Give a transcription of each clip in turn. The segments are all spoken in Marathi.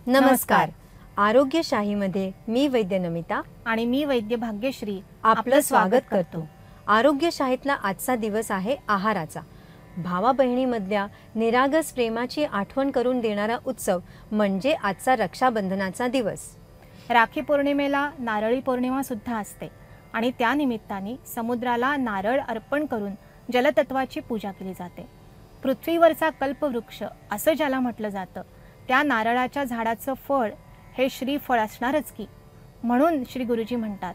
नमस्कार. आरोग्यशाहीमध्ये मी वैद्य नमिता आणि मी वैद्य भाग्यश्री आपलं स्वागत करतो. आरोग्यशाहीतला आजचा दिवस आहे आहाराचा. भावा बहिणीमधल्या निरागस प्रेमाची आठवण करून देणारा उत्सव म्हणजे आजचा रक्षाबंधनाचा दिवस. राखी पौर्णिमेला नारळी पौर्णिमा सुद्धा असते आणि त्या निमित्ताने समुद्राला नारळ अर्पण करून जलतत्वाची पूजा केली जाते. पृथ्वीवरचा कल्पवृक्ष असं ज्याला म्हटलं जातं त्या नारळाच्या झाडाचं फळ हे श्रीफळ असणारच की. म्हणून श्री गुरुजी म्हणतात,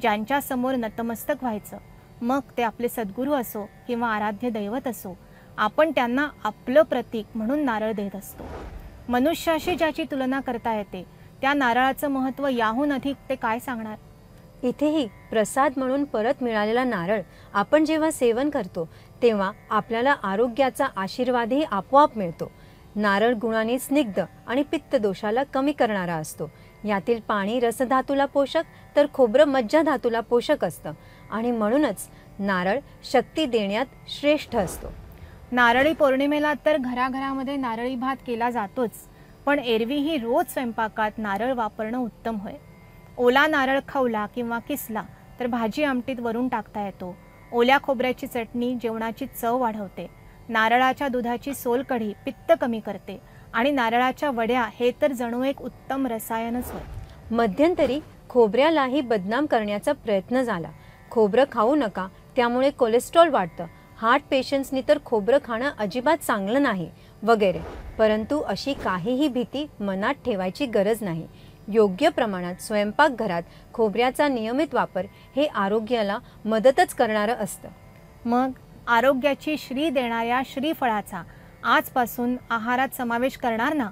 ज्यांच्या समोर नतमस्तक व्हायचं, मग ते आपले सद्गुरू असो किंवा आराध्य दैवत असो, आपण त्यांना आपलं प्रतीक म्हणून नारळ देत असतो. मनुष्याशी ज्याची तुलना करता येते त्या नारळाचं महत्त्व याहून अधिक ते काय सांगणार. इथेही प्रसाद म्हणून परत मिळालेला नारळ आपण जेव्हा सेवन करतो तेव्हा आपल्याला आरोग्याचा आशीर्वादही आपोआप मिळतो. नारळ गुणाने स्निग्ध आणि पित्त दोषाला कमी करणारा असतो. यातील पाणी रसधातूला पोषक तर खोबरं मज्जाधातूला पोषक असतं आणि म्हणूनच नारळ शक्ती देण्यात श्रेष्ठ असतो. नारळी पौर्णिमेला तर घराघरामध्ये नारळी भात केला जातोच, पण एरवीही रोज स्वयंपाकात नारळ वापरणं उत्तम होय. ओला नारळ खवला किंवा किसला तर भाजी आमटीत वरून टाकता येतो. ओल्या खोबऱ्याची चटणी जेवणाची चव वाढवते. नारळाच्या दुधाची सोलकढी पित्त कमी करते आणि नारळाच्या वड्या हे तर जणू एक उत्तम रसायनच होय. मध्यंतरी खोबऱ्यालाही बदनाम करण्याचा प्रयत्न झाला. खोबरं खाऊ नका, त्यामुळे कोलेस्ट्रॉल वाढतं, हार्ट पेशंट्सनी तर खोबरं खाणं अजिबात चांगलं नाही वगैरे. परंतु अशी काहीही भीती मनात ठेवायची गरज नाही. योग्य प्रमाणात स्वयंपाकघरात खोबऱ्याचा नियमित वापर हे आरोग्याला मदतच करणारं असतं. मग आरोग्याची श्री देणाऱ्या श्रीफळाचा आजपासून आहारात समावेश करणार ना.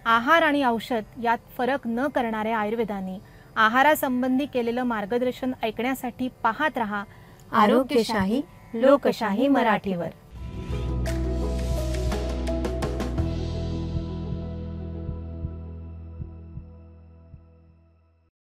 आहार आणि औषध यात फरक न करणाऱ्या आयुर्वेदाने आहारासंबंधी केलेलं मार्गदर्शन ऐकण्यासाठी पाहत रहा आरोग्यशाही लोकशाही मराठीवर.